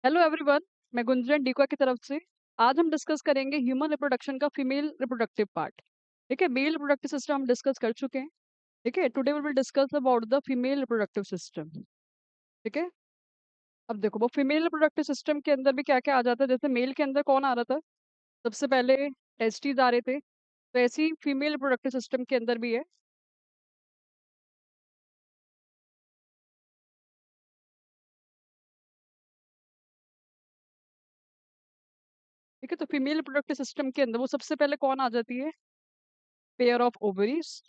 Hello everyone. मैं गुंजन डीका की तरफ से। आज हम डिस्कस करेंगे ह्यूमन रिप्रोडक्शन का फीमेल रिप्रोडक्टिव पार्ट। ठीक है, मेल रिप्रोडक्टिव सिस्टम हम डिस्कस कर चुके हैं। ठीक है, today we will discuss about the female reproductive system. ठीक है, अब देखो वो फीमेल रिप्रोडक्टिव सिस्टम के अंदर भी क्या क्या आ जाता है। जैसे मेल के अंदर कौन आ रहा था, सबसे पहले टेस्टिस आ रहे थे, तो ऐसे ही फीमेल रिप्रोडक्टिव सिस्टम के अंदर भी है। ठीक है, तो फीमेल रिप्रोडक्टिव सिस्टम के अंदर वो सबसे पहले कौन आ जाती है, pair of ovaries.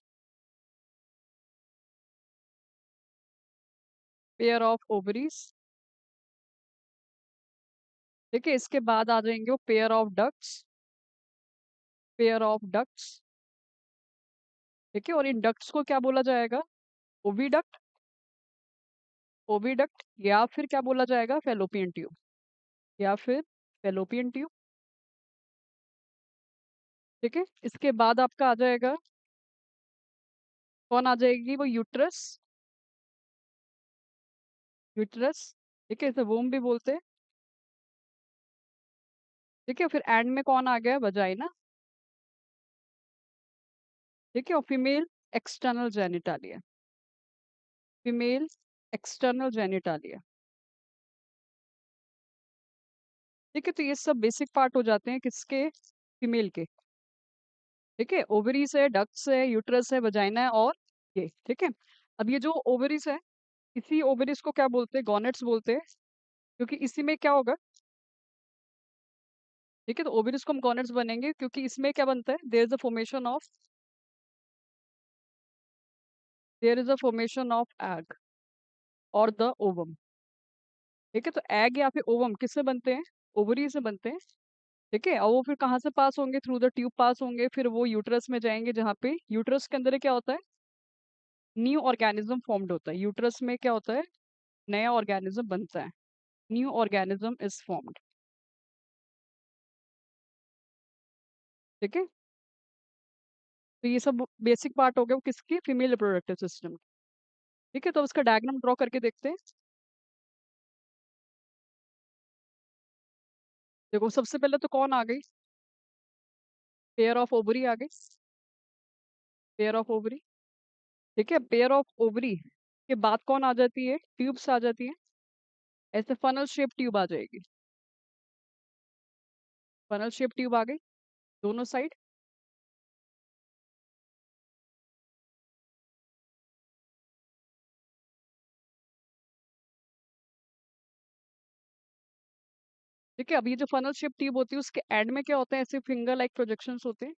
Pair of ovaries. ठीक है, इसके बाद आ जाएंगे वो pair of ducts. Pair of ducts. ठीक है, और इन डक्ट्स को क्या बोला जाएगा, ओविडक्ट। ओविडक्ट या फिर क्या बोला जाएगा, फेलोपियन ट्यूब। या फिर फेलोपियन ट्यूब। ठीक है, इसके बाद आपका आ जाएगा, कौन आ जाएगी, वो यूट्रस। यूट्रस। ठीक है, इसे वोम भी बोलते हैं। ठीक है, फिर एंड में कौन आ गया, वजाइना। ठीक है, और female external genitalia. Female external genitalia. ठीक है, तो ये सब बेसिक पार्ट हो जाते हैं किसके, फीमेल के। ठीक है, ओवरीज है, डक्ट्स है, यूट्रस है, वजाइना है, और ये। ठीक है, अब ये जो ओवरीज है, इसी ओवरीज को क्या बोलते हैं, गॉनेट्स बोलते हैं। क्योंकि इसी में क्या होगा, ठीक है, तो ओवरीज को हम गॉनेट्स बनेंगे क्योंकि इसमें क्या बनता है, there is a formation of egg और द ओवम। ठीक है, तो एग या फिर ओवम किससे बनते हैं, ओवरी से बनते हैं। ठीक है, और वो फिर कहाँ से पास होंगे, थ्रू द ट्यूब पास होंगे, फिर वो यूट्रस में जाएंगे, जहाँ पे यूट्रस के अंदर क्या होता है, न्यू ऑर्गेनिज्म फॉर्म्ड होता है। यूट्रस में क्या होता है, नया ऑर्गेनिज्म बनता है, न्यू ऑर्गेनिज्म इज फॉर्म्ड। ठीक है, तो ये सब बेसिक पार्ट हो गया वो किसकी, फीमेल रिप्रोडक्टिव सिस्टम। ठीक है, तो उसका डायग्राम ड्रॉ करके देखते हैं। देखो सबसे पहले तो कौन आ गई, पेयर ऑफ ओवरी आ गई। Pair of ovary. ठीक है, पेयर ऑफ ओवरी के बाद कौन आ जाती है, ट्यूब्स आ जाती है। ऐसे फनल शेप ट्यूब आ जाएगी। फनल शेप ट्यूब आ गई दोनों साइड। ठीक है, अब ये जो फनल शेप ट्यूब होती है उसके एंड में क्या होते हैं, ऐसे फिंगर लाइक प्रोजेक्शंस होते हैं।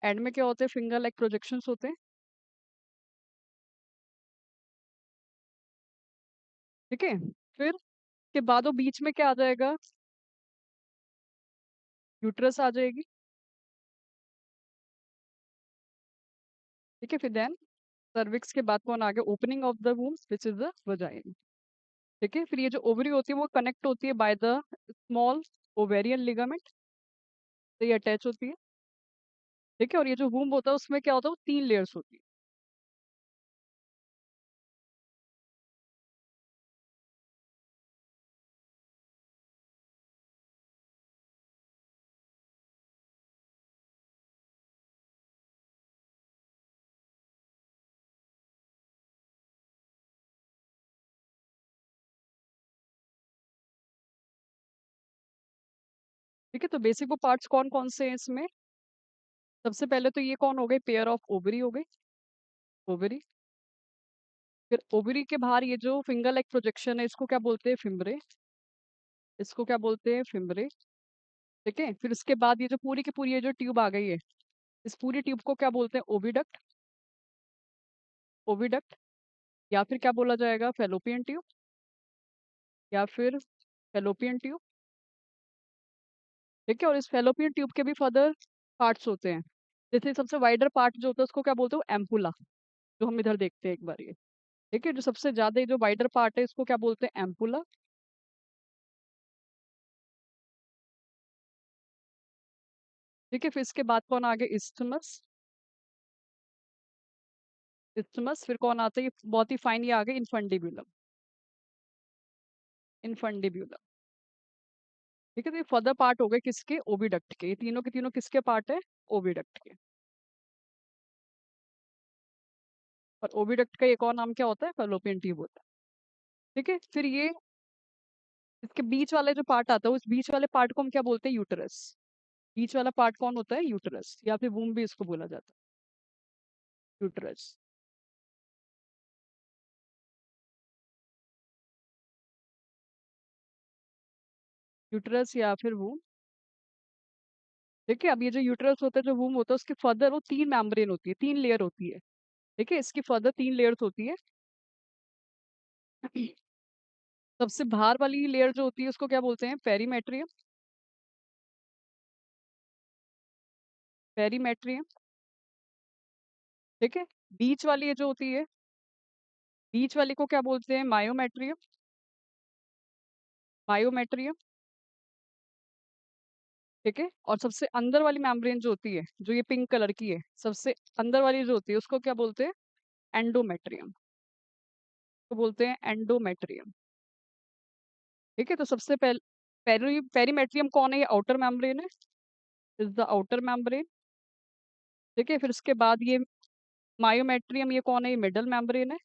एंड में क्या होते हैं, फिंगर लाइक प्रोजेक्शंस होते हैं। ठीक है, फिर के बाद वो बीच में क्या आ जाएगा, यूट्रस आ जाएगी। ठीक है, फिर देन सर्विक्स के बाद कौन आ गया, opening of the wombs which is the vagina. ठीक है, फिर ये जो ओवरी होती है वो कनेक्ट होती है by the small ovarian ligament, तो ये अटैच होती है। ठीक है, और ये जो वूम्ब होता है उसमें क्या होता है, वो 3 लेयर्स होती है। ठीक है, तो बेसिक वो पार्ट्स कौन कौन से हैं इसमें, सबसे पहले तो ये कौन हो गई, पेयर ऑफ ओवरी हो गई। ओवरी। फिर ओवरी के बाहर ये जो फिंगर लाइक प्रोजेक्शन है इसको क्या बोलते हैं, फिम्बरे। इसको क्या बोलते हैं, फिम्बरे। ठीक है, फिर उसके बाद ये जो पूरी की पूरी ये जो ट्यूब आ गई है, इस पूरी ट्यूब को क्या बोलते हैं, ओविडक्ट। ओविडक्ट या फिर क्या बोला जाएगा, फेलोपियन ट्यूब। या फिर फेलोपियन ट्यूब। ठीक है, और इस फेलोपियन ट्यूब के भी फर्दर पार्ट्स होते हैं। जैसे सबसे वाइडर पार्ट जो होता है उसको क्या बोलते हैं, एम्पुला। जो हम इधर देखते हैं एक बार ये। ठीक है, जो सबसे ज्यादा जो वाइडर पार्ट है इसको क्या बोलते हैं, एम्पुला। ठीक है, फिर इसके बाद कौन आ गया, इस्थमस। इस्थमस, फिर कौन आता है, ये बहुत ही फाइन, ये आ गया इनफंडिब्यूलम। इनफंडिब्यूलम। ठीक है, तो ये फर्दर पार्ट हो गए किसके, ओविडक्ट के। ये तीनों के तीनों किसके पार्ट है, ओविडक्ट के। और ओविडक्ट का एक और नाम क्या होता है, फैलोपियन ट्यूब होता है। ठीक है, फिर ये इसके बीच वाले जो पार्ट आता है, उस बीच वाले पार्ट को हम क्या बोलते हैं, यूटरस। बीच वाला पार्ट कौन होता है, यूटरस, या फिर वूम भी इसको बोला जाता है, यूटरस। यूटरस या फिर वूम। ठीक है, अब ये जो यूटरस होता है, जो वूम होता है, उसके फर्दर वो तीन मेम्ब्रेन होती है, तीन लेयर होती है। ठीक है, इसकी फर्दर तीन लेयर्स होती है। सबसे बाहर वाली लेयर जो होती है उसको क्या बोलते हैं, पेरीमेट्रियम। पेरीमेट्रियम। ठीक है, बीच वाली ये जो होती है, बीच वाली को क्या बोलते हैं, मायोमेट्रियम। मायोमेट्रियम। ठीक है, और सबसे अंदर वाली मेम्ब्रेन जो होती है, जो ये पिंक कलर की है, सबसे अंदर वाली जो होती है, उसको क्या बोलते हैं, एंडोमेट्रियम। तो बोलते हैं एंडोमेट्रियम। ठीक है, तो सबसे पहले पेरीमेट्रियम कौन है, ये आउटर मेम्ब्रेन है, इज द आउटर मेम्ब्रेन। ठीक है, फिर उसके बाद ये मायोमेट्रियम, ये कौन है, ये मिडल मेम्ब्रेन है।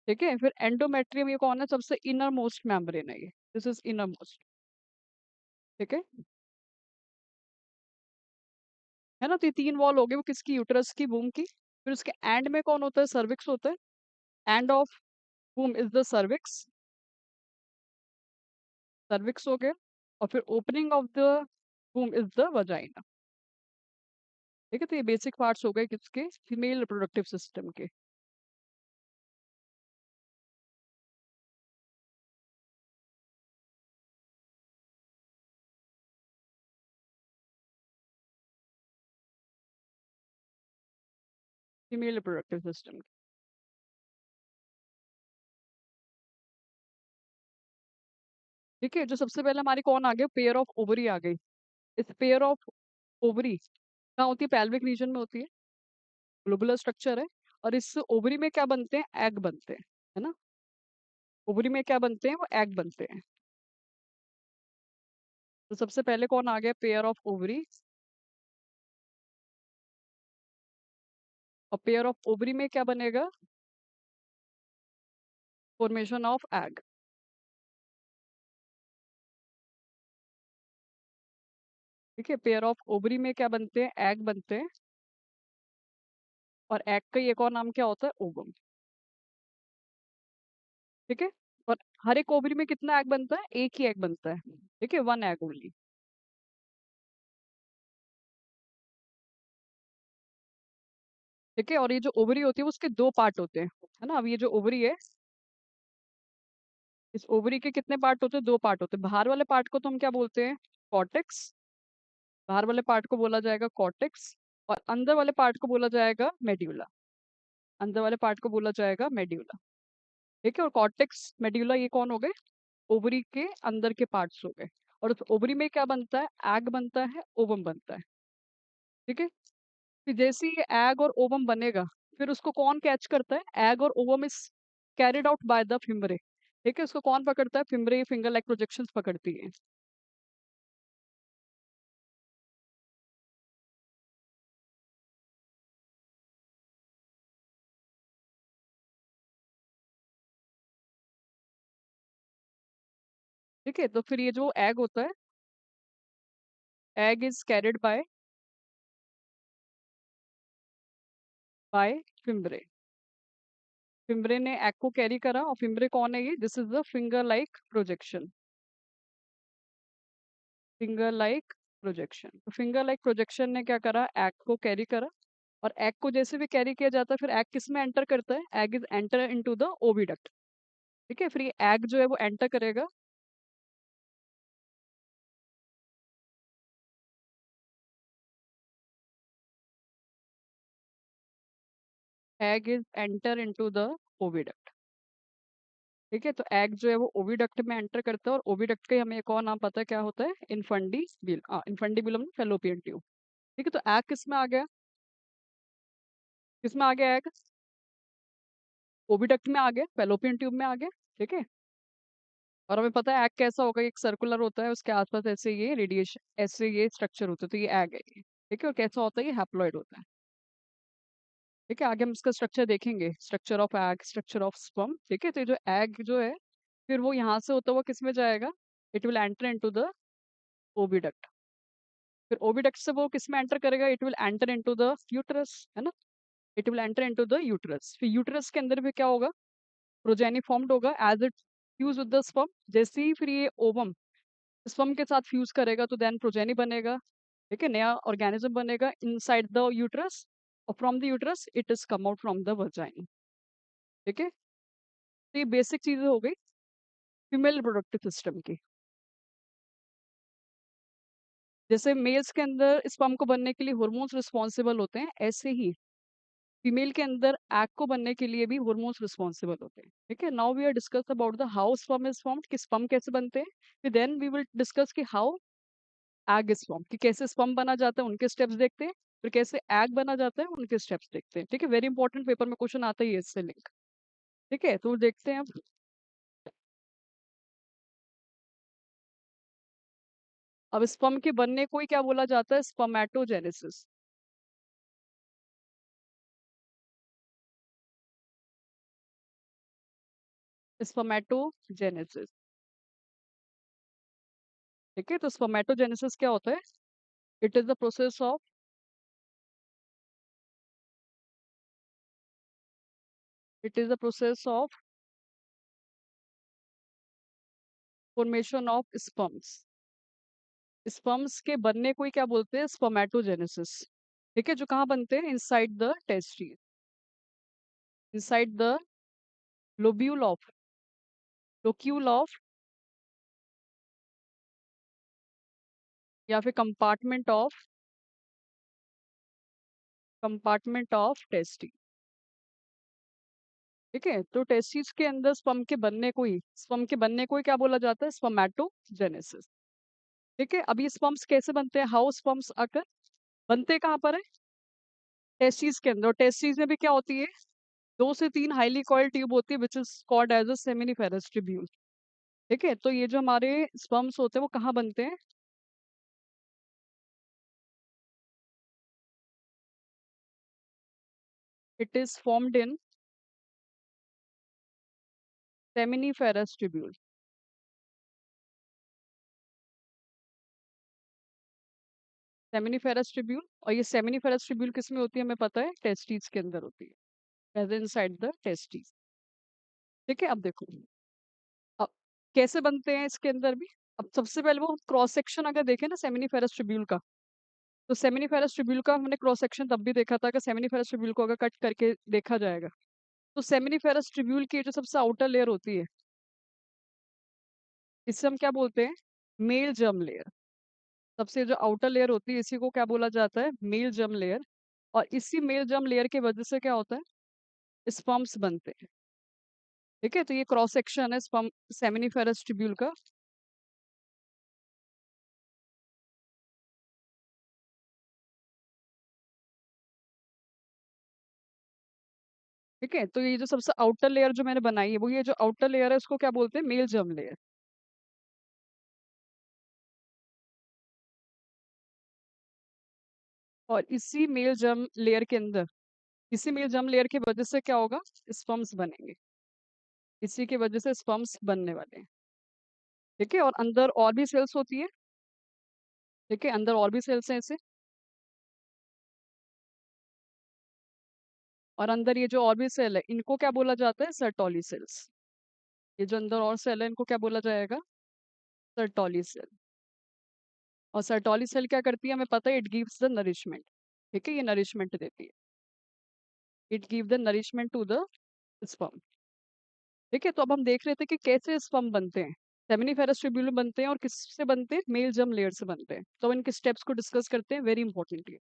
ठीक है, फिर एंडोमेट्रियम ये कौन है, सबसे इनर मोस्ट मेम्ब्रेन है ये, दिस इज इनर मोस्ट। ठीक है ना, तो ये तीन वॉल हो गए वो किसकी, यूटरस की, वूम की। फिर उसके एंड में कौन होता है, सर्विक्स होता है। End of womb is the cervix. Cervix हो गया। और फिर opening of the womb is the vagina. ठीक है, तो ये बेसिक पार्ट्स हो गए किसके, फीमेल रिप्रोडक्टिव सिस्टम के। Female reproductive system. ठीक है, जो सबसे पहले हमारी कौन आ गया, पेयर ऑफ ओवरी आ गई। इस पेयर ऑफ ओवरी कहाँ होती है, पेल्विक रीजन में होती है। ग्लोबुलर स्ट्रक्चर है। और इस ओवरी में क्या बनते हैं, एग बनते हैं, है ना। ओवरी में क्या बनते हैं, वो एग बनते हैं। तो सबसे पहले कौन आ गया, पेयर ऑफ ओवरी। और पेयर ऑफ ओवरी में क्या बनेगा, फॉर्मेशन ऑफ एग। ठीक है, पेयर ऑफ ओवरी में क्या बनते हैं, एग बनते हैं। और एग का एक और नाम क्या होता है, ओवम। ठीक है, और हर एक ओवरी में कितना एग बनता है, एक ही एग बनता है। ठीक है, वन एग ओनली। ठीक है, और ये जो ओवरी होती है वो उसके दो पार्ट होते हैं, है ना। अब ये जो ओवरी है, इस ओवरी के कितने पार्ट होते हैं, दो पार्ट होते हैं। बाहर वाले पार्ट को तो हम क्या बोलते हैं, कॉर्टेक्स। बाहर वाले पार्ट को बोला जाएगा कॉर्टेक्स। और अंदर वाले पार्ट को बोला जाएगा मेड्यूला। अंदर वाले पार्ट को बोला जाएगा मेड्यूला। ठीक है, और कॉर्टेक्स मेड्यूला ये कौन हो गए, ओवरी के अंदर के पार्ट्स हो गए। और उस ओवरी में क्या बनता है, एग बनता है, ओवम बनता है। ठीक है, फिर जैसे ही ये एग और ओवम बनेगा, फिर उसको कौन कैच करता है, एग और ovum is carried out by the fimbriae. ठीक है, उसको कौन पकड़ता है, फिम्बरे फिंगर लाइक प्रोजेक्शंस पकड़ती है। ठीक है, तो फिर ये जो एग होता है, एग इज कैरिड बाय फिम्बरे। फिम्बरे ने एग को कैरी करा, और फिम्बरे कौन है ये, this is the finger like projection. Finger like projection, तो फिंगर लाइक प्रोजेक्शन ने क्या करा, एग को कैरी करा। और एग को जैसे भी कैरी किया जाता है, फिर एग किस में एंटर करता है, egg is enter into the oviduct. ठीक है, फिर ये एग जो है वो एंटर करेगा। Egg is enter into the oviduct. ठीक है, तो एग जो है वो ओविडक्ट में एंटर करता है, और ओविडक्ट का ही हमें एक और नाम पता है क्या होता है, इन्फंडिबुलम फैलोपियन ट्यूब। ठीक है, तो एग किस में आ गया, किस में आ गया एग, ओविडक्ट में आ गया, फैलोपियन ट्यूब में आ गया। ठीक है, और हमें पता है एग कैसा होगा, एक सर्कुलर होता है, उसके आसपास ऐसे ये रेडिएशन, ऐसे ये स्ट्रक्चर होता है, तो ये एग है ये। ठीक है, और कैसा होता है, ये हैप्लॉइड होता है। ठीक है, आगे हम इसका स्ट्रक्चर देखेंगे, structure of egg, structure of sperm. ठीक है, तो ये जो एग जो है, फिर वो यहाँ से होता हुआ किस में जाएगा, it will enter into the oviduct. फिर ओविडक्ट से वो किस में एंटर करेगा, it will enter into the uterus, है ना। It will enter into the uterus. फिर यूटरस के अंदर भी क्या होगा, प्रोजेनी फॉर्म्ड होगा as it fuse with the sperm. जैसे ही फिर ये ओवम स्पर्म के साथ फ्यूज करेगा तो देन प्रोजेनी बनेगा। ठीक है, नया ऑर्गेनिज्म बनेगा इनसाइड द यूटरस, और from the uterus it is come out from the vagina. ठीक है, तो ये बेसिक चीजें हो गई फीमेल रिप्रोडक्टिव सिस्टम की। जैसे मेल्स के अंदर स्पर्म को बनने के लिए हार्मोन्स रिस्पॉन्सिबल होते हैं, ऐसे ही फीमेल के अंदर एग को बनने के लिए भी हार्मोन्स रिस्पॉन्सिबल होते हैं। ठीक है, now we are discuss about the how sperm is formed, कि स्पर्म कैसे बनते हैं। फिर देन वी विल डिस्कस कि हाउ एग इज फॉर्म, कि कैसे स्पर्म बना जाता है, उनके स्टेप्स देखते हैं। फिर कैसे एग बना जाता है, उनके स्टेप्स देखते हैं। ठीक है, वेरी इंपॉर्टेंट, पेपर में क्वेश्चन आता ही है इससे लिंक। ठीक है, तो देखते हैं अब स्पर्म के बनने को ही क्या बोला जाता है, स्पर्मेटोजेनेसिस। स्पर्मेटोजेनेसिस। ठीक है, तो स्पर्मेटोजेनेसिस क्या होता है, it is the process of, it is the process of formation of sperms. Sperms के बनने को ही क्या बोलते हैं, स्पर्मेटोजेनेसिस। ठीक है, जो कहाँ बनते हैं, inside the testis, inside the lobule of, locule of, या फिर कंपार्टमेंट ऑफ टेस्टी। ठीक है, तो टेस्टिस के अंदर स्पर्म के बनने को ही क्या बोला जाता है, स्पर्मेटोजेनेसिस। ठीक है, अब ये स्पर्म्स कैसे बनते हैं, हाउ स्पर्म्स आकर बनते कहाँ पर है, टेस्टिस के अंदर। और टेस्टिस में भी क्या होती है, 2 से 3 हाईली कॉइल्ड ट्यूब होती है, which is called as a seminiferous tubule. ठीक है, तो ये जो हमारे स्पर्म्स होते हैं वो कहाँ बनते हैं, it is formed in seminiferous tubule. Seminiferous tubule, और ये सेमिनिफेरस ट्यूब्यूल किस में होती है, हमें पता है टेस्टिस के अंदर होती है, प्रेजेंट इनसाइड द टेस्टिस। ठीक है, अब देखो अब कैसे बनते हैं इसके अंदर भी। अब सबसे पहले वो क्रॉस सेक्शन अगर देखें ना सेमिनिफेरस ट्यूब्यूल का, तो सेमिनिफेरस ट्यूब्यूल का हमने क्रॉस सेक्शन तब भी देखा था कि सेमिनिफेरस ट्यूब्यूल को अगर कट करके देखा जाएगा, तो सेमिनिफेरस ट्यूब्यूल की जो सबसे आउटर लेयर होती है, इससे हम क्या बोलते हैं, मेल जर्म लेयर। सबसे जो आउटर लेयर होती है इसी को क्या बोला जाता है, मेल जर्म लेयर। और इसी मेल जर्म लेयर की वजह से क्या होता है, स्पर्म्स बनते हैं। ठीक है, तो ये क्रॉस सेक्शन है स्पर्म सेमिनिफेरस ट्यूब्यूल का। ठीक है, तो ये जो सबसे आउटर लेयर जो मैंने बनाई है, वो ये जो आउटर लेयर है उसको क्या बोलते हैं, मेल जर्म लेयर। और इसी मेल जर्म लेयर की वजह से क्या होगा, स्पर्म्स बनेंगे। इसी की वजह से स्पर्म्स बनने वाले हैं। ठीक है, और अंदर और भी सेल्स होती है। ठीक है, अंदर और भी सेल्स हैं ऐसे। और अंदर ये जो और भी सेल है, इनको क्या बोला जाता है, सर्टोली सेल्स। ये जो अंदर और सेल है, इनको क्या बोला जाएगा, सर्टोली सेल। और सर्टोली सेल क्या करती है, हमें पता है, इट गिव्स द नरिशमेंट। ठीक है, ये नरिशमेंट देती है, it give the nourishment to the sperm. ठीक है, तो अब हम देख रहे थे कि कैसे स्पर्म बनते हैं, सेमिनिफेरस ट्यूब्यूल में बनते हैं, और किससे बनते हैं, मेल जर्म लेयर से बनते हैं। तो इनके स्टेप्स को डिस्कस करते हैं, वेरी इंपॉर्टेंटली।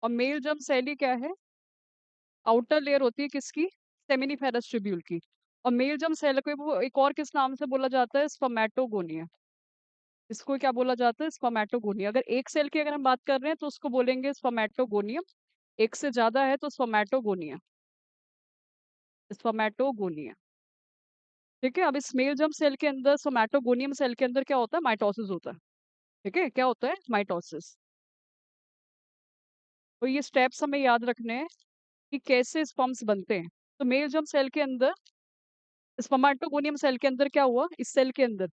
और मेल जर्म सेल ही क्या है, आउटर लेयर होती है किसकी, सेमिनिफेरस ट्यूब्यूल की। और मेल जर्म सेल को वो एक और किस नाम से बोला जाता है, स्पर्मेटोगोनिया। इसको क्या बोला जाता है, स्पर्मेटोगोनिया। अगर एक सेल की अगर हम बात कर रहे हैं तो उसको बोलेंगे स्पर्मेटोगोनियम, एक से ज्यादा है तो स्पर्मेटोगोनिया, स्पर्मेटोगोनिया। ठीक है, अब इस मेल जर्म सेल के अंदर सोमैटोगोनियम सेल के अंदर क्या होता है, माइटोसिस होता है। ठीक है, क्या होता है, माइटोसिस। तो ये स्टेप्स हमें याद रखने हैं कि कैसे स्पर्म्स बनते हैं। तो मेल जर्म सेल के अंदर स्पर्मेटोगोनियम सेल के अंदर क्या हुआ, इस सेल के अंदर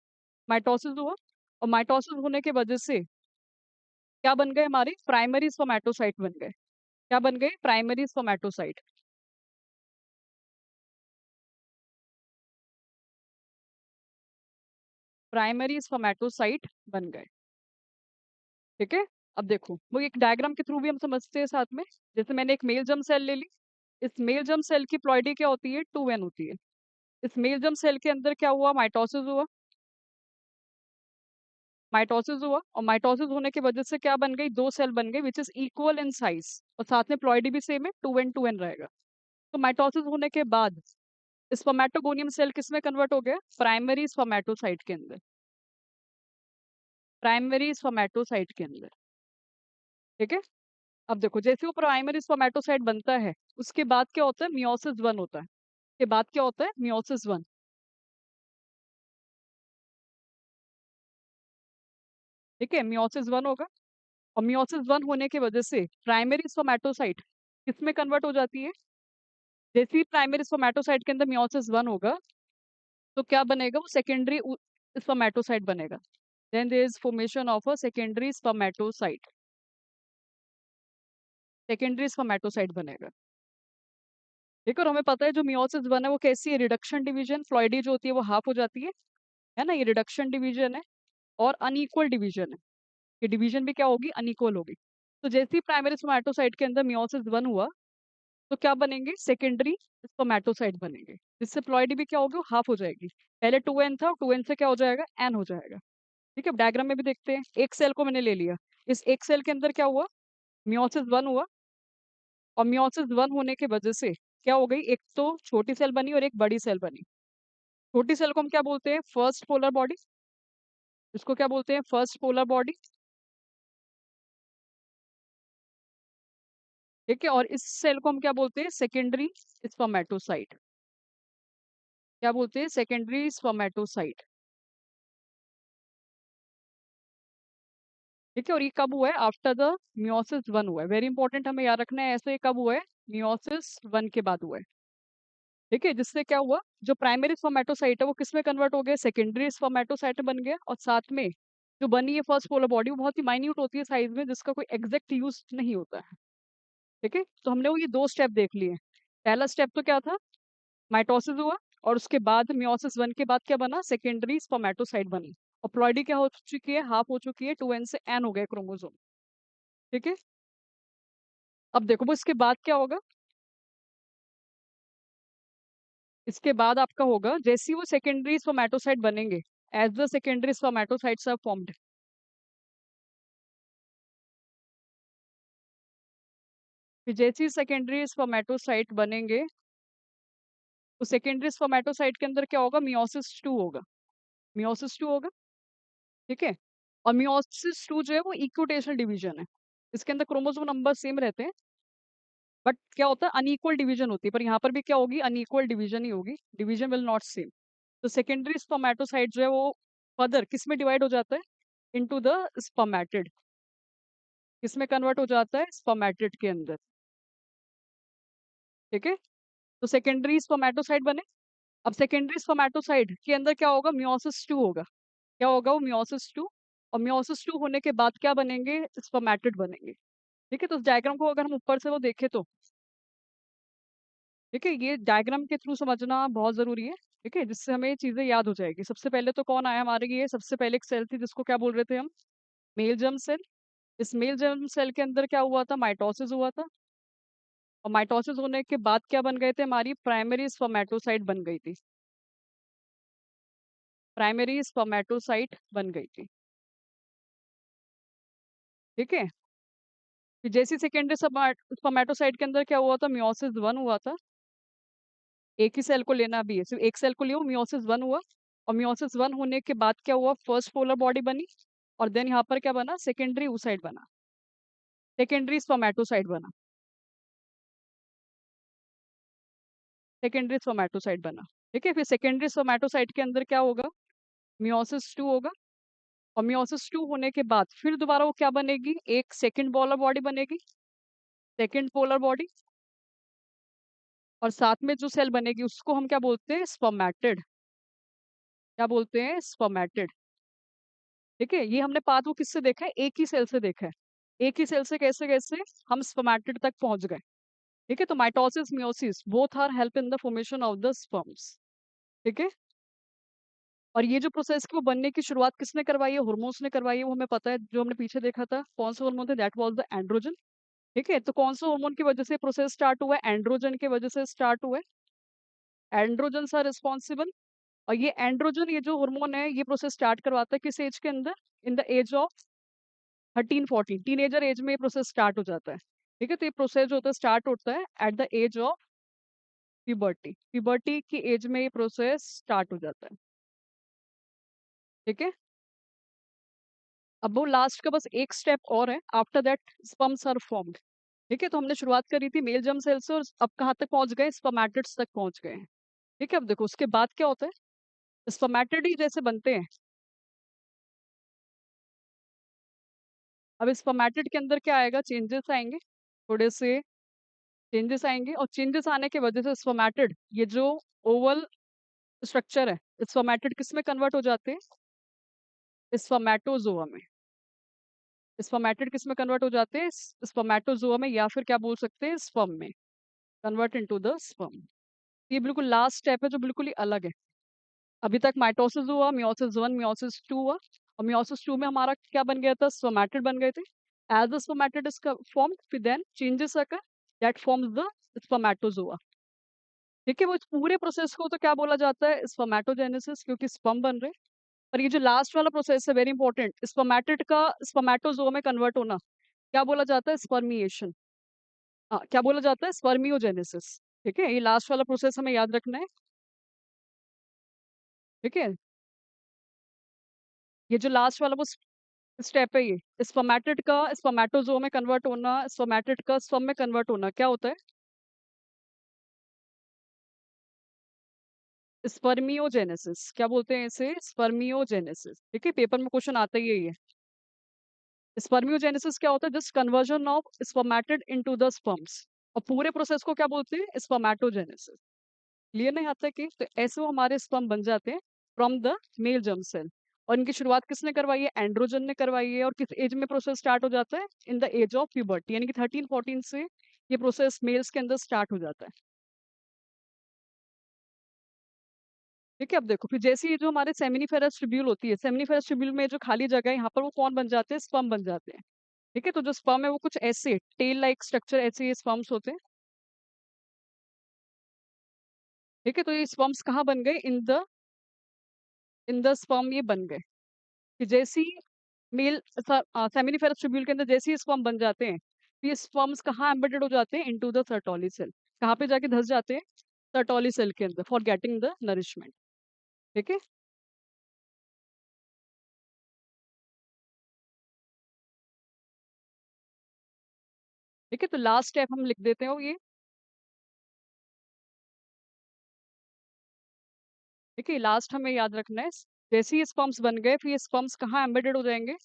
माइटोसिस हुआ, और माइटोसिस होने के वजह से क्या बन गए, हमारे प्राइमरी स्पर्मेटोसाइट बन गए। क्या बन गए, प्राइमरी स्पर्मेटोसाइट। प्राइमरी स्पर्मेटोसाइट बन गए। ठीक है, अब देखो वो एक डायग्राम के थ्रू भी हम समझते हैं साथ में। जैसे मैंने एक मेल जर्म सेल ले ली, इस मेल जर्म सेल की प्लॉइडी क्या होती है, 2n होती है। इस मेल जर्म सेल के अंदर क्या हुआ, माइटोसिस हुआ। माइटोसिस हुआ, और माइटोसिस होने की वजह से क्या बन गई, दो सेल बन गई which is equal in size, और साथ में प्लॉइडी भी सेम है, 2n रहेगा। तो माइटोसिस होने के बाद स्पर्मेटोगोनियम सेल किस में कन्वर्ट हो गया, प्राइमरी स्पर्मेटोसाइट के अंदर। प्राइमरी स्पर्मेटोसाइट के अंदर। ठीक है, अब देखो जैसे वो प्राइमरी स्पर्मेटोसाइट बनता है, उसके बाद क्या होता है, मियोसिस वन होता है। के बाद क्या होता है, मियोसिस वन। ठीक है, मियोसिस वन होगा, और मियोसिस वन होने की वजह से प्राइमरी स्पर्मेटोसाइट किसमें कन्वर्ट हो जाती है। जैसे ही प्राइमरी स्पर्मेटोसाइट के अंदर मियोसिस वन होगा, तो क्या बनेगा, वो सेकेंडरी स्पर्मेटोसाइट बनेगा। Then there is formation of a secondary spermatocyte. Secondary spermatocyte बनेगा। ठीक है, और हमें पता है जो मियोसिस वन है वो कैसी है, रिडक्शन डिवीजन, फ्लॉइडी जो होती है वो हाफ हो जाती है ना, ये रिडक्शन डिवीजन है। और अनइक्वल डिवीजन है, ये डिवीजन भी क्या होगी, अनइक्वल होगी। तो जैसे ही प्राइमरी स्पर्मेटोसाइट के अंदर मियोसिस वन हुआ, तो क्या बनेंगे, सेकेंडरी स्पर्मेटोसाइट बनेंगे, जिससे प्लॉइडी भी क्या होगी, वो हाफ हो जाएगी। पहले 2n था, 2n से क्या हो जाएगा, n हो जाएगा। ठीक है, डायग्राम में भी देखते हैं, एक सेल को मैंने ले लिया, इस एक सेल के अंदर क्या हुआ, मियोसिस वन हुआ, और मियोसिस वन होने की वजह से क्या हो गई, एक तो छोटी सेल बनी और एक बड़ी सेल बनी। छोटी सेल को हम क्या बोलते हैं, फर्स्ट पोलर बॉडी। इसको क्या बोलते हैं, फर्स्ट पोलर बॉडी। ठीक है, और इस सेल को हम क्या बोलते हैं, सेकेंडरी स्पर्मेटोसाइट। क्या बोलते हैं, सेकेंडरी स्पर्मेटोसाइट। ठीक है, और ये कब हुआ है, आफ्टर द मियोसिस वन हुआ है। वेरी इंपॉर्टेंट, हमें याद रखना है, ऐसे कब हुआ है, मियोसिस वन के बाद हुआ है। ठीक है, जिससे क्या हुआ, जो प्राइमरी स्पर्मेटोसाइट है वो किस में कन्वर्ट हो गया, सेकेंडरी स्पर्मेटोसाइट में बन गया। और साथ में जो बनी है फर्स्ट पोलर बॉडी, वो बहुत ही माइन्यूट होती है साइज में, जिसका कोई एग्जैक्ट यूज नहीं होता है। ठीक है, तो हमने वो ये दो स्टेप देख लिए। पहला स्टेप तो क्या था, माइटोसिस हुआ, और उसके बाद मियोसिस वन के बाद क्या बना, सेकेंडरी स्पर्मेटोसाइट बनी। और प्लॉइडी क्या हो चुकी है, हाफ हो चुकी है, 2n से n हो गया क्रोमोसोम। ठीक है, अब देखो वो इसके बाद क्या होगा, इसके बाद आपका होगा जैसे ही वो सेकेंडरी स्पर्मेटोसाइट बनेंगे, as the secondary spermatocytes are formed, फिर जैसे ही सेकेंडरी स्पर्मेटोसाइट बनेंगे, तो सेकेंडरी स्पर्मेटोसाइट के अंदर क्या होगा, मियोसिस टू होगा। मियोसिस टू होगा। ठीक है, और मियोसिस टू जो है वो इक्विटेशनल डिवीजन है, इसके अंदर क्रोमोसोम नंबर सेम रहते हैं, बट क्या होता है, अनइक्वल डिवीजन होती है। पर यहाँ पर भी क्या होगी, अनइक्वल डिवीजन ही होगी, डिवीजन विल नॉट सेम। तो सेकेंडरी स्पर्मेटोसाइट जो है वो फर्दर किस में डिवाइड हो जाता है, इनटू द स्पर्मेटिड। किस में कन्वर्ट हो जाता है, स्पर्मेटिड के अंदर। ठीक है, तो सेकेंडरी स्पर्मेटोसाइट बने। अब सेकेंडरी स्पर्मेटोसाइट के अंदर क्या होगा, मियोसिस टू होगा। क्या होगा, वो मियोसिस टू। और मियोसिस टू होने के बाद क्या बनेंगे, स्पर्मेटिड बनेंगे। ठीक है, तो इस डायग्राम को अगर हम ऊपर से वो देखें तो, ठीक है, ये डायग्राम के थ्रू समझना बहुत जरूरी है। ठीक है, जिससे हमें चीजें याद हो जाएगी। सबसे पहले तो कौन आया हमारे लिए, सबसे पहले एक सेल थी जिसको क्या बोल रहे थे हम, मेल जर्म सेल। इस मेल जर्म सेल के अंदर क्या हुआ था, माइटोसिस हुआ था, और माइटोसिस होने के बाद क्या बन गए थे, हमारी प्राइमरी स्पर्मेटोसाइट बन गई थी। प्राइमरी स्पर्मेटोसाइट बन गई थी। ठीक है, फिर जैसी सेकेंडरी स्पर्मेटोसाइट के अंदर क्या हुआ था, मियोसिस वन हुआ था। एक ही सेल को लेना भी है, सिर्फ एक सेल को लियो, मियोसिस वन हुआ। और मियोसिस वन होने के बाद क्या हुआ, फर्स्ट पोलर बॉडी बनी, और देन यहाँ पर क्या बना, सेकेंडरी oocyte बना, सेकेंडरी स्पर्मेटोसाइट बना। सेकेंडरी स्पर्मेटोसाइट बना। ठीक है, फिर सेकेंडरी स्पर्मेटोसाइट के अंदर क्या होगा, मियोसिस 2 होगा। और मियोसिस 2 होने के बाद फिर दोबारा वो क्या बनेगी, एक सेकंड पोलर बॉडी बनेगी, सेकंड पोलर बॉडी। और साथ में जो सेल बनेगी उसको हम क्या बोलते हैं, स्पर्मेटिड। क्या बोलते हैं, स्पर्मेटिड। ठीक है, ये हमने पाथ वो किससे देखा है, एक ही सेल से देखा है। एक ही सेल से कैसे कैसे हम स्पर्मेटिड तक पहुंच गए। ठीक है, तो mitosis meiosis both are help in the formation of the sperms. ठीक है, और ये जो प्रोसेस की वो बनने की शुरुआत किसने करवाई है, हॉर्मोन्स ने करवाई है, वो हमें पता है। जो हमने पीछे देखा था कौन सा हार्मोन था, दैट वाज द एंड्रोजन। ठीक है, तो कौन सा हार्मोन की वजह से प्रोसेस स्टार्ट हुआ है, एंड्रोजन की वजह से स्टार्ट हुआ है। Androgen are responsible. और ये एंड्रोजन, ये जो हार्मोन है, ये प्रोसेस स्टार्ट करवाता है किस एज के अंदर, in the age of 13-14, teenager age में ये प्रोसेस स्टार्ट हो जाता है। ठीक है, तो ये प्रोसेस जो होता है स्टार्ट होता है at the age of puberty. Puberty की एज में ये प्रोसेस स्टार्ट हो जाता है। ठीक है, अब वो लास्ट का बस एक स्टेप और है, after that sperms are formed. ठीक है, तो हमने शुरुआत करी थी मेल जर्म सेल से और अब कहाँ तक पहुंच गए, स्पर्मेटिड्स तक पहुंच गए हैं। ठीक है, अब देखो उसके बाद क्या होता है, स्पर्मेटिड ही जैसे बनते हैं। अब स्पर्मेटिड के अंदर क्या आएगा, चेंजेस आएंगे, थोड़े से चेंजेस आएंगे। और चेंजेस आने की वजह से स्पर्मेटिड, ये जो ओवल स्ट्रक्चर है, स्पर्मेटिड किस में कन्वर्ट हो जाते हैं, स्पर्मेटोजोआ में। स्पर्मेटिड किस में कन्वर्ट हो जाते हैं, स्पर्मेटोजोआ में, या फिर क्या बोल सकते हैं, स्पर्म में, कन्वर्ट इनटू द स्पर्म। ये बिल्कुल लास्ट स्टेप है जो बिल्कुल ही अलग है। अभी तक माइटोसिस हुआ, मियोसिस 1, मियोसिस 2 हुआ। और मियोसिस 2 में हमारा क्या बन गया था, स्पर्मेटिड बन गए थे। As the spermatid is formed, फिर then changes occur that forms the spermatozoa. ठीक है, वो इस पूरे प्रोसेस को तो क्या बोला जाता है, स्पर्मेटोजेनेसिस, क्योंकि स्पर्म बन रहे हैं। और ये जो लास्ट वाला प्रोसेस है वेरी इंपॉर्टेंट, स्पर्मेटिड का स्पर्मेटोजोआ में कन्वर्ट होना, क्या बोला जाता है, स्पर्मिएशन। हाँ, क्या बोला जाता है, स्पर्मियोजेनेसिस। ठीक है, ये लास्ट वाला प्रोसेस हमें याद रखना है। ठीक है, ये जो लास्ट वाला वो स्टेप है, ये स्पर्मेटिड का स्पर्मेटोजोआ में कन्वर्ट होना, स्पर्मेटिड का स्पर्म में कन्वर्ट होना, क्या होता है, स्पर्मियोजेनेसिस। क्या बोलते हैं इसे, स्पर्मियोजेनेसिस। ठीक है, पेपर में क्वेश्चन आता ही है ये। स्पर्मियोजेनेसिस क्या होता है, just conversion of spermatid into the sperms. और पूरे प्रोसेस को क्या बोलते हैं, स्पर्मेटोजेनेसिस। क्लियर नहीं आता कि, तो ऐसे वो हमारे स्पर्म बन जाते हैं from the male germ cell. और इनकी शुरुआत किसने करवाई है, एंड्रोजन ने करवाई है। और किस एज में प्रोसेस स्टार्ट हो जाता है, in the age of puberty, यानी कि 13-14 से ये प्रोसेस मेल्स के अंदर स्टार्ट हो जाता है। ठीक है, अब देखो फिर जैसे ये जो हमारे सेमिनिफेरस ट्यूब्यूल होती है, सेमिनिफेरस ट्यूब्यूल में जो खाली जगह है यहाँ पर वो कौन बन जाते हैं, स्पर्म बन जाते हैं। ठीक है, तो जो स्पर्म है वो कुछ ऐसे टेल लाइक स्ट्रक्चर, ऐसे ये स्पर्म्स होते हैं। ठीक है, तो ये स्पर्म्स कहाँ बन गए, इन द स्पर्म ये बन गए। कि जैसे ही मेल सेमिनिफेरस ट्यूब्यूल के अंदर जैसे ही स्पर्म बन जाते हैं, तो ये स्पर्म्स कहाँ एम्बेडेड हो जाते हैं, इनटू द सर्टोली सेल। कहाँ पे जाके धस जाते हैं, सर्टोली सेल के अंदर, फॉर गेटिंग द नरिशमेंट। ठीक है, ठीक है, तो लास्ट स्टेप हम लिख देते हो ये। ठीक है, लास्ट हमें याद रखना है, जैसे ही स्पर्म्स बन गए फिर ये स्पर्म्स कहाँ एम्बेडेड हो जाएंगे,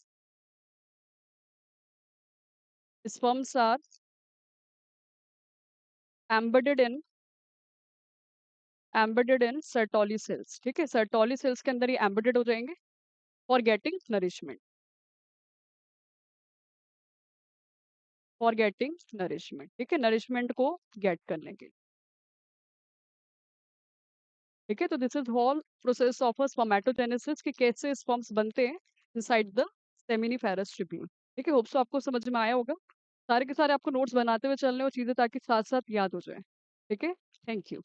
sperms are embedded in Sertoli cells. ठीक है, सर्टोली सेल्स के अंदर ये एम्बेडेड हो जाएंगे for getting nourishment, for getting nourishment. ठीक है, नरिशमेंट को गेट करने के लिए। ठीक है, तो this is whole process of spermatogenesis, कि कैसे स्पर्म्स बनते हैं इनसाइड द सेमिनिफेरस ट्यूब्यूल। ठीक है, होप्स आपको समझ में आया होगा। सारे के सारे आपको नोट्स बनाते हुए चलने और चीजें ताकि साथ साथ याद हो जाए। ठीक है, थैंक यू।